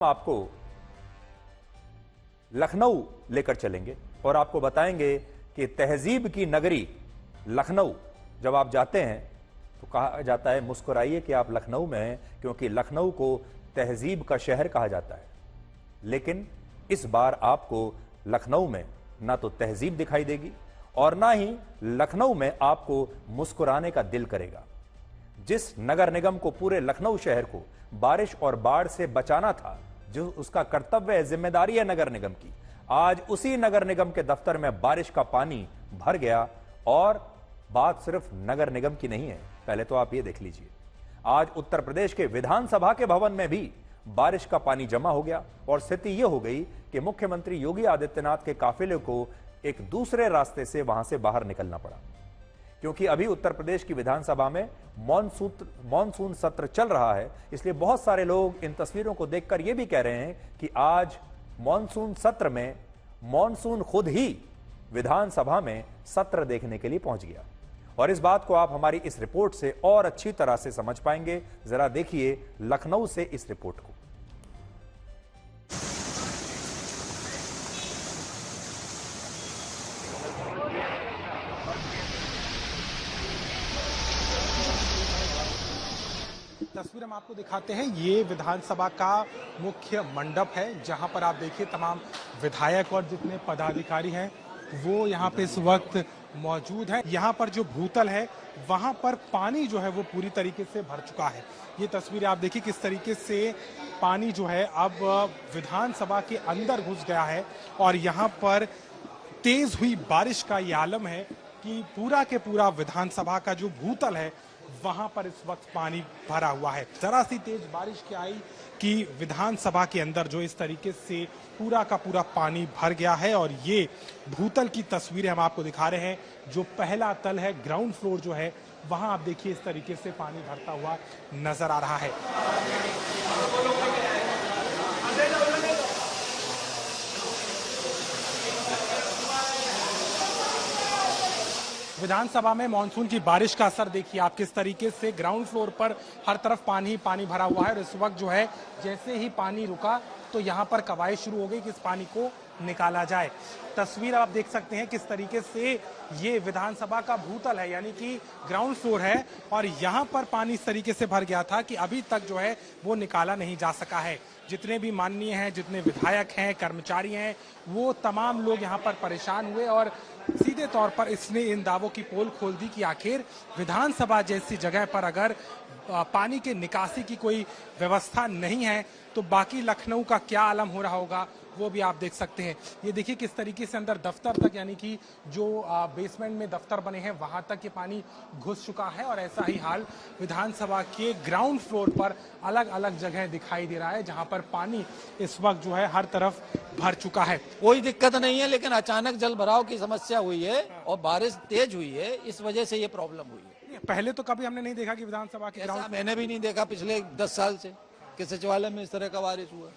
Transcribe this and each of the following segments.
आपको लखनऊ लेकर चलेंगे और आपको बताएंगे कि तहजीब की नगरी लखनऊ जब आप जाते हैं तो कहा जाता है मुस्कुराइए कि आप लखनऊ में हैं, क्योंकि लखनऊ को तहजीब का शहर कहा जाता है। लेकिन इस बार आपको लखनऊ में ना तो तहजीब दिखाई देगी और ना ही लखनऊ में आपको मुस्कुराने का दिल करेगा। जिस नगर निगम को, पूरे लखनऊ शहर को बारिश और बाढ़ से बचाना था, जो उसका कर्तव्य है, जिम्मेदारी है नगर निगम की, आज उसी नगर निगम के दफ्तर में बारिश का पानी भर गया। और बात सिर्फ नगर निगम की नहीं है, पहले तो आप ये देख लीजिए, आज उत्तर प्रदेश के विधानसभा के भवन में भी बारिश का पानी जमा हो गया और स्थिति यह हो गई कि मुख्यमंत्री योगी आदित्यनाथ के काफिले को एक दूसरे रास्ते से वहां से बाहर निकलना पड़ा, क्योंकि अभी उत्तर प्रदेश की विधानसभा में मॉनसून सत्र चल रहा है। इसलिए बहुत सारे लोग इन तस्वीरों को देखकर यह भी कह रहे हैं कि आज मॉनसून सत्र में मॉनसून खुद ही विधानसभा में सत्र देखने के लिए पहुंच गया। और इस बात को आप हमारी इस रिपोर्ट से और अच्छी तरह से समझ पाएंगे। जरा देखिए लखनऊ से इस रिपोर्ट को। तस्वीर हम आपको दिखाते हैं। ये विधानसभा का मुख्य मंडप है, जहां पर आप देखिए तमाम विधायक और जितने पदाधिकारी हैं वो यहाँ पे इस वक्त मौजूद हैं। यहाँ पर जो भूतल है वहां पर पानी जो है वो पूरी तरीके से भर चुका है। ये तस्वीर आप देखिए किस तरीके से पानी जो है अब विधानसभा के अंदर घुस गया है और यहाँ पर तेज हुई बारिश का ये आलम है कि पूरा के पूरा विधानसभा का जो भूतल है वहां पर इस वक्त पानी भरा हुआ है। जरा सी तेज बारिश क्या आई कि विधानसभा के अंदर जो इस तरीके से पूरा का पूरा पानी भर गया है। और ये भूतल की तस्वीरें हम आपको दिखा रहे हैं। जो पहला तल है, ग्राउंड फ्लोर जो है, वहां आप देखिए इस तरीके से पानी भरता हुआ नजर आ रहा है। विधानसभा में मानसून की बारिश का असर देखिए आप किस तरीके से ग्राउंड फ्लोर पर हर तरफ पानी ही पानी भरा हुआ है। और इस वक्त जो है जैसे ही पानी रुका तो यहाँ पर कवायद शुरू हो गई कि इस पानी को निकाला जाए। तस्वीर आप देख सकते हैं किस तरीके से ये विधानसभा का भूतल है, यानी कि ग्राउंड फ्लोर है और यहाँ पर पानी इस तरीके से भर गया था कि अभी तक जो है वो निकाला नहीं जा सका है। जितने भी माननीय हैं, जितने विधायक हैं, कर्मचारी हैं, वो तमाम लोग यहाँ पर परेशान हुए और सीधे तौर पर इसने इन दावों की पोल खोल दी कि आखिर विधानसभा जैसी जगह पर अगर पानी के निकासी की कोई व्यवस्था नहीं है तो बाकी लखनऊ का क्या आलम हो रहा होगा, वो भी आप देख सकते हैं। ये देखिए किस तरीके से अंदर दफ्तर तक, यानी कि जो बेसमेंट में दफ्तर बने हैं वहां तक ये पानी घुस चुका है। और ऐसा ही हाल विधानसभा के ग्राउंड फ्लोर पर अलग अलग जगह दिखाई दे रहा है, जहां पर पानी इस वक्त जो है हर तरफ भर चुका है। कोई दिक्कत नहीं है, लेकिन अचानक जल भराव की समस्या हुई है और बारिश तेज हुई है, इस वजह से ये प्रॉब्लम हुई है। पहले तो कभी हमने नहीं देखा कि विधानसभा के ग्राउंड, मैंने भी नहीं देखा पिछले 10 साल से कि सचिवालय में इस तरह का बारिश हुआ,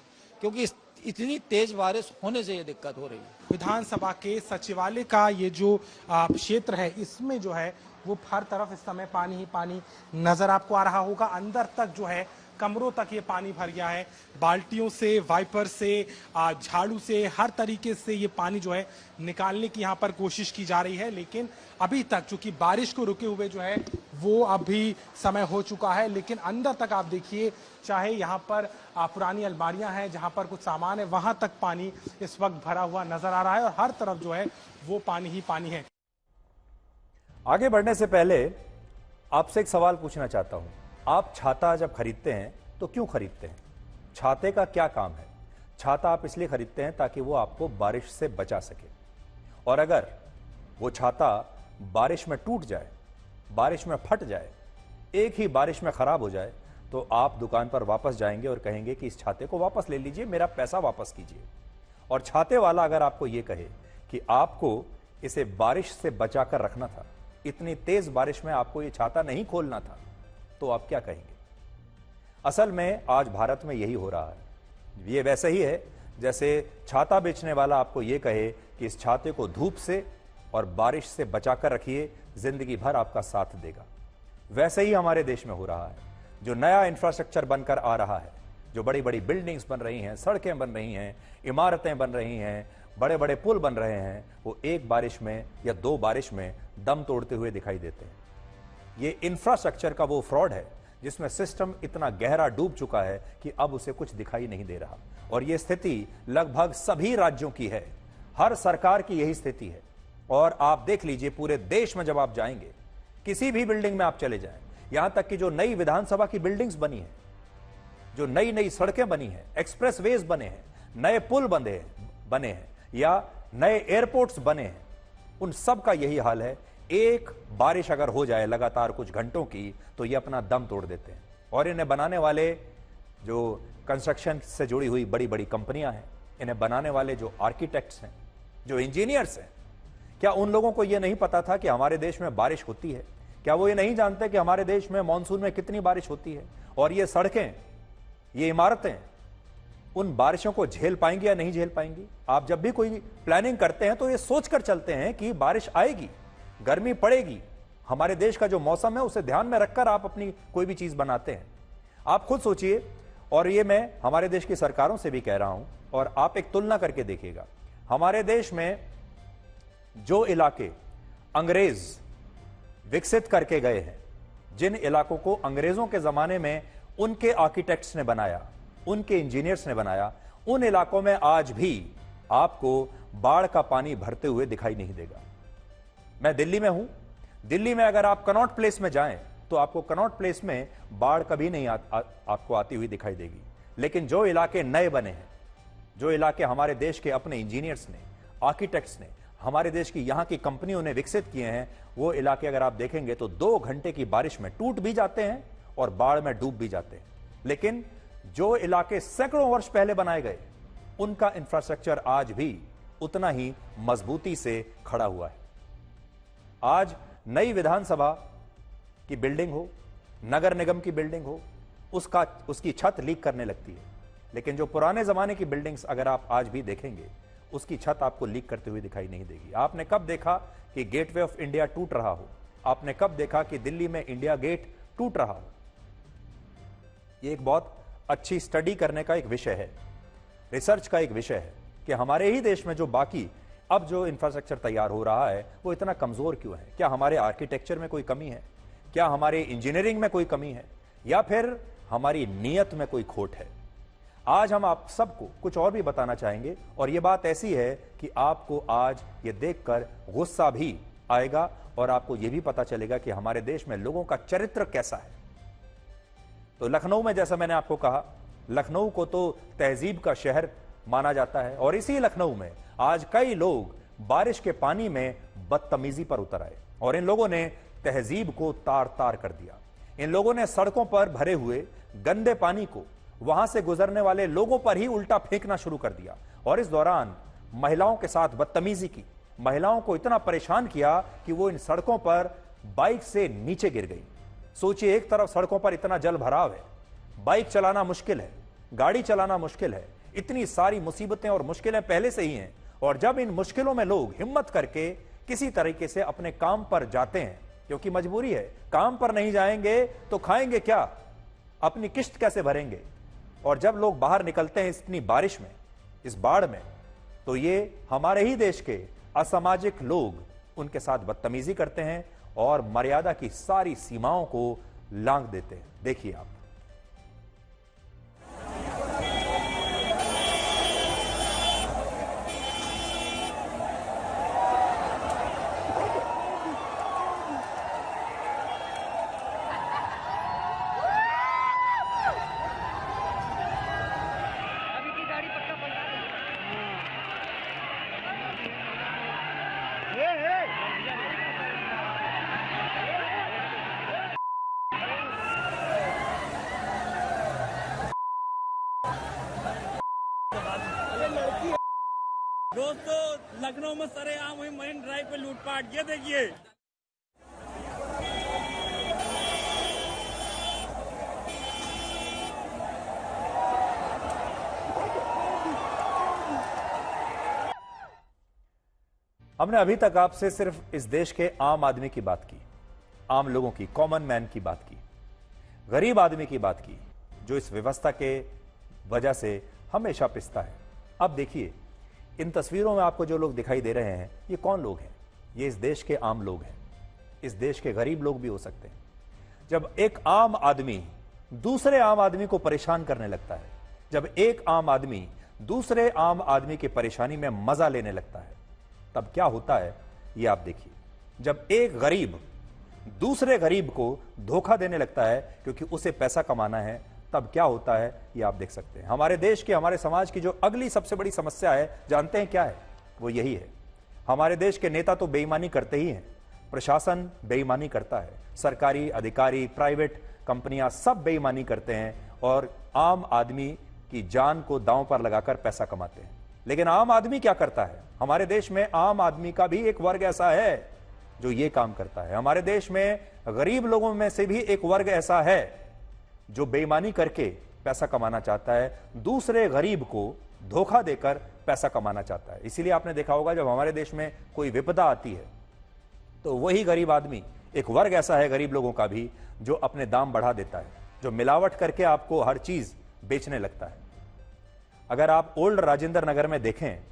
क्योंकि इतनी तेज बारिश होने से ये दिक्कत हो रही है। विधानसभा के सचिवालय का ये जो क्षेत्र है, इसमें जो है वो हर तरफ इस समय पानी ही पानी नजर आपको आ रहा होगा। अंदर तक जो है कमरों तक ये पानी भर गया है। बाल्टियों से, वाइपर से, झाड़ू से, हर तरीके से ये पानी जो है निकालने की यहाँ पर कोशिश की जा रही है। लेकिन अभी तक चूंकि बारिश को रुके हुए जो है वो अभी समय हो चुका है, लेकिन अंदर तक आप देखिए, चाहे यहाँ पर पुरानी अलमारियां हैं जहाँ पर कुछ सामान है, वहां तक पानी इस वक्त भरा हुआ नजर आ रहा है और हर तरफ जो है वो पानी ही पानी है। आगे बढ़ने से पहले आपसे एक सवाल पूछना चाहता हूं। आप छाता जब खरीदते हैं तो क्यों खरीदते हैं? छाते का क्या काम है? छाता आप इसलिए खरीदते हैं ताकि वो आपको बारिश से बचा सके। और अगर वो छाता बारिश में टूट जाए, बारिश में फट जाए, एक ही बारिश में खराब हो जाए, तो आप दुकान पर वापस जाएंगे और कहेंगे कि इस छाते को वापस ले लीजिए, मेरा पैसा वापस कीजिए। और छाते वाला अगर आपको यह कहे कि आपको इसे बारिश से बचाकर रखना था, इतनी तेज बारिश में आपको यह छाता नहीं खोलना था, तो आप क्या कहेंगे? असल में आज भारत में यही हो रहा है। ये वैसे ही है जैसे छाता बेचने वाला आपको यह कहे कि इस छाते को धूप से और बारिश से बचाकर रखिए, जिंदगी भर आपका साथ देगा। वैसे ही हमारे देश में हो रहा है। जो नया इंफ्रास्ट्रक्चर बनकर आ रहा है, जो बड़ी बड़ी बिल्डिंग्स बन रही हैं, सड़कें बन रही हैं, इमारतें बन रही हैं, बड़े बड़े पुल बन रहे हैं, वो एक बारिश में या दो बारिश में दम तोड़ते हुए दिखाई देते हैं। ये इंफ्रास्ट्रक्चर का वो फ्रॉड है जिसमें सिस्टम इतना गहरा डूब चुका है कि अब उसे कुछ दिखाई नहीं दे रहा। और ये स्थिति लगभग सभी राज्यों की है, हर सरकार की यही स्थिति है। और आप देख लीजिए पूरे देश में जब आप जाएंगे, किसी भी बिल्डिंग में आप चले जाएं, यहां तक कि जो नई विधानसभा की बिल्डिंग्स बनी है, जो नई नई सड़कें बनी हैं, एक्सप्रेसवेज बने हैं, नए पुल बने हैं या नए एयरपोर्ट्स बने हैं, उन सब का यही हाल है। एक बारिश अगर हो जाए लगातार कुछ घंटों की तो ये अपना दम तोड़ देते हैं। और इन्हें बनाने वाले जो कंस्ट्रक्शन से जुड़ी हुई बड़ी बड़ी कंपनियां हैं, इन्हें बनाने वाले जो आर्किटेक्ट्स हैं, जो इंजीनियर्स हैं, क्या उन लोगों को यह नहीं पता था कि हमारे देश में बारिश होती है? क्या वो ये नहीं जानते कि हमारे देश में मानसून में कितनी बारिश होती है? और ये सड़कें, ये इमारतें उन बारिशों को झेल पाएंगी या नहीं झेल पाएंगी? आप जब भी कोई प्लानिंग करते हैं तो ये सोचकर चलते हैं कि बारिश आएगी, गर्मी पड़ेगी, हमारे देश का जो मौसम है उसे ध्यान में रखकर आप अपनी कोई भी चीज बनाते हैं। आप खुद सोचिए, और ये मैं हमारे देश की सरकारों से भी कह रहा हूं, और आप एक तुलना करके देखिएगा। हमारे देश में जो इलाके अंग्रेज विकसित करके गए हैं, जिन इलाकों को अंग्रेजों के जमाने में उनके आर्किटेक्ट्स ने बनाया, उनके इंजीनियर्स ने बनाया, उन इलाकों में आज भी आपको बाढ़ का पानी भरते हुए दिखाई नहीं देगा। मैं दिल्ली में हूं, दिल्ली में अगर आप कनॉट प्लेस में जाएं तो आपको कनॉट प्लेस में बाढ़ कभी नहीं आपको आती हुई दिखाई देगी। लेकिन जो इलाके नए बने हैं, जो इलाके हमारे देश के अपने इंजीनियर्स ने, आर्किटेक्ट्स ने, हमारे देश की यहां की कंपनियों ने विकसित किए हैं, वो इलाके अगर आप देखेंगे तो 2 घंटे की बारिश में टूट भी जाते हैं और बाढ़ में डूब भी जाते हैं। लेकिन जो इलाके सैकड़ों वर्ष पहले बनाए गए, उनका इंफ्रास्ट्रक्चर आज भी उतना ही मजबूती से खड़ा हुआ है। आज नई विधानसभा की बिल्डिंग हो, नगर निगम की बिल्डिंग हो, उसकी छत लीक करने लगती है। लेकिन जो पुराने जमाने की बिल्डिंग्स अगर आप आज भी देखेंगे, उसकी छत आपको लीक करते हुए दिखाई नहीं देगी। आपने कब देखा कि गेटवे ऑफ इंडिया टूट रहा हो? आपने कब देखा कि दिल्ली में इंडिया गेट टूट रहा हो? यह एक बहुत अच्छी स्टडी करने का एक विषय है, रिसर्च का एक विषय है कि हमारे ही देश में जो बाकी अब जो इंफ्रास्ट्रक्चर तैयार हो रहा है वो इतना कमजोर क्यों है? क्या हमारे आर्किटेक्चर में कोई कमी है? क्या हमारे इंजीनियरिंग में कोई कमी है? या फिर हमारी नीयत में कोई खोट है? आज हम आप सबको कुछ और भी बताना चाहेंगे, और यह बात ऐसी है कि आपको आज ये देखकर गुस्सा भी आएगा और आपको यह भी पता चलेगा कि हमारे देश में लोगों का चरित्र कैसा है। तो लखनऊ में, जैसा मैंने आपको कहा, लखनऊ को तो तहजीब का शहर माना जाता है, और इसी लखनऊ में आज कई लोग बारिश के पानी में बदतमीजी पर उतर आए और इन लोगों ने तहजीब को तार तार कर दिया। इन लोगों ने सड़कों पर भरे हुए गंदे पानी को वहां से गुजरने वाले लोगों पर ही उल्टा फेंकना शुरू कर दिया, और इस दौरान महिलाओं के साथ बदतमीजी की, महिलाओं को इतना परेशान किया कि वो इन सड़कों पर बाइक से नीचे गिर गई। सोचिए, एक तरफ सड़कों पर इतना जल भराव है, बाइक चलाना मुश्किल है, गाड़ी चलाना मुश्किल है, इतनी सारी मुसीबतें और मुश्किलें पहले से ही हैं, और जब इन मुश्किलों में लोग हिम्मत करके किसी तरीके से अपने काम पर जाते हैं, क्योंकि मजबूरी है, काम पर नहीं जाएंगे तो खाएंगे क्या, अपनी किश्त कैसे भरेंगे, और जब लोग बाहर निकलते हैं इतनी बारिश में, इस बाढ़ में, तो ये हमारे ही देश के असामाजिक लोग उनके साथ बदतमीजी करते हैं और मर्यादा की सारी सीमाओं को लांघ देते हैं। देखिए आप। दोस्तों, लखनऊ में सरेआम हुई मरीन ड्राइव पे लूटपाट, ये देखिए। हमने अभी तक आपसे सिर्फ इस देश के आम आदमी की बात की, आम लोगों की, कॉमन मैन की बात की, गरीब आदमी की बात की, जो इस व्यवस्था के वजह से हमेशा पिसता है। अब देखिए, इन तस्वीरों में आपको जो लोग दिखाई दे रहे हैं, ये कौन लोग हैं? ये इस देश के आम लोग हैं, इस देश के गरीब लोग भी हो सकते हैं। जब एक आम आदमी दूसरे आम आदमी को परेशान करने लगता है, जब एक आम आदमी दूसरे आम आदमी की परेशानी में मजा लेने लगता है, तब क्या होता है ये आप देखिए। जब एक गरीब दूसरे गरीब को धोखा देने लगता है क्योंकि उसे पैसा कमाना है, तब क्या होता है ये आप देख सकते हैं। हमारे देश की, हमारे समाज की जो अगली सबसे बड़ी समस्या है, जानते हैं क्या है? वो यही है, हमारे देश के नेता तो बेईमानी करते ही हैं, प्रशासन बेईमानी करता है, सरकारी अधिकारी, प्राइवेट कंपनियां सब बेईमानी करते हैं और आम आदमी की जान को दांव पर लगाकर पैसा कमाते हैं। लेकिन आम आदमी क्या करता है? हमारे देश में आम आदमी का भी एक वर्ग ऐसा है जो ये काम करता है। हमारे देश में गरीब लोगों में से भी एक वर्ग ऐसा है जो बेईमानी करके पैसा कमाना चाहता है, दूसरे गरीब को धोखा देकर पैसा कमाना चाहता है। इसीलिए आपने देखा होगा, जब हमारे देश में कोई विपदा आती है तो वही गरीब आदमी, एक वर्ग ऐसा है गरीब लोगों का भी, जो अपने दाम बढ़ा देता है, जो मिलावट करके आपको हर चीज बेचने लगता है। अगर आप ओल्ड राजेंद्र नगर में देखें,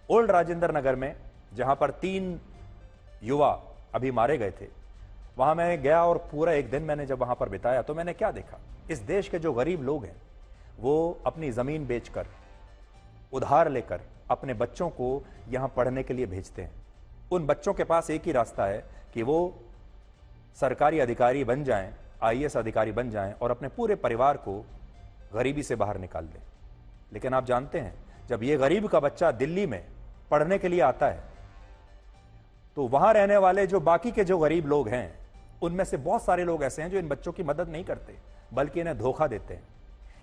ओल्ड राजेंद्र नगर में जहां पर 3 युवा अभी मारे गए थे, वहां मैं गया और पूरा एक दिन मैंने जब वहां पर बिताया तो मैंने क्या देखा? इस देश के जो गरीब लोग हैं वो अपनी जमीन बेचकर, उधार लेकर अपने बच्चों को यहां पढ़ने के लिए भेजते हैं। उन बच्चों के पास एक ही रास्ता है कि वो सरकारी अधिकारी बन जाएं, आईएएस अधिकारी बन जाएं और अपने पूरे परिवार को गरीबी से बाहर निकाल दें। लेकिन आप जानते हैं, जब ये गरीब का बच्चा दिल्ली में पढ़ने के लिए आता है तो वहां रहने वाले जो बाकी के जो गरीब लोग हैं, उनमें से बहुत सारे लोग ऐसे हैं जो इन बच्चों की मदद नहीं करते, बल्कि इन्हें धोखा देते हैं।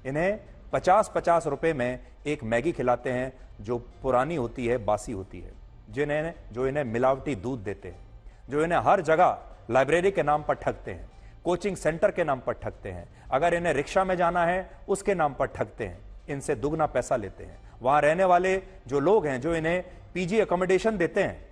इन्हें 50-50 रुपए में एक मैगी खिलाते हैं जो पुरानी होती है, बासी होती है, जो इन्हें मिलावटी दूध देते हैं, जो इन्हें हर जगह लाइब्रेरी के नाम पर ठगते हैं, कोचिंग सेंटर के नाम पर ठगते हैं, अगर इन्हें रिक्शा में जाना है उसके नाम पर ठगते हैं, इनसे दुगना पैसा लेते हैं। वहां रहने वाले जो लोग हैं, जो इन्हें पीजी अकोमोडेशन देते हैं,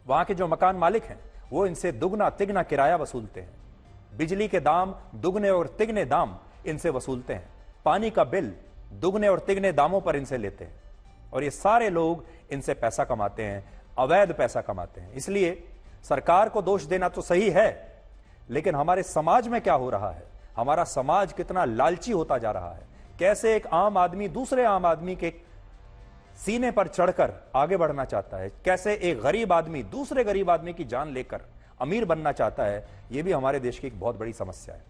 वहां के जो मकान मालिक हैं, वो इनसे दुगना तिगना किराया वसूलते हैं। बिजली के दाम दुगने और तिगने दाम इनसे वसूलते हैं, पानी का बिल दुगने और तिगने दामों पर इनसे लेते हैं, और ये सारे लोग इनसे पैसा कमाते हैं, अवैध पैसा कमाते हैं। इसलिए सरकार को दोष देना तो सही है, लेकिन हमारे समाज में क्या हो रहा है? हमारा समाज कितना लालची होता जा रहा है। कैसे एक आम आदमी दूसरे आम आदमी के सीने पर चढ़कर आगे बढ़ना चाहता है, कैसे एक गरीब आदमी दूसरे गरीब आदमी की जान लेकर अमीर बनना चाहता है, यह भी हमारे देश की एक बहुत बड़ी समस्या है।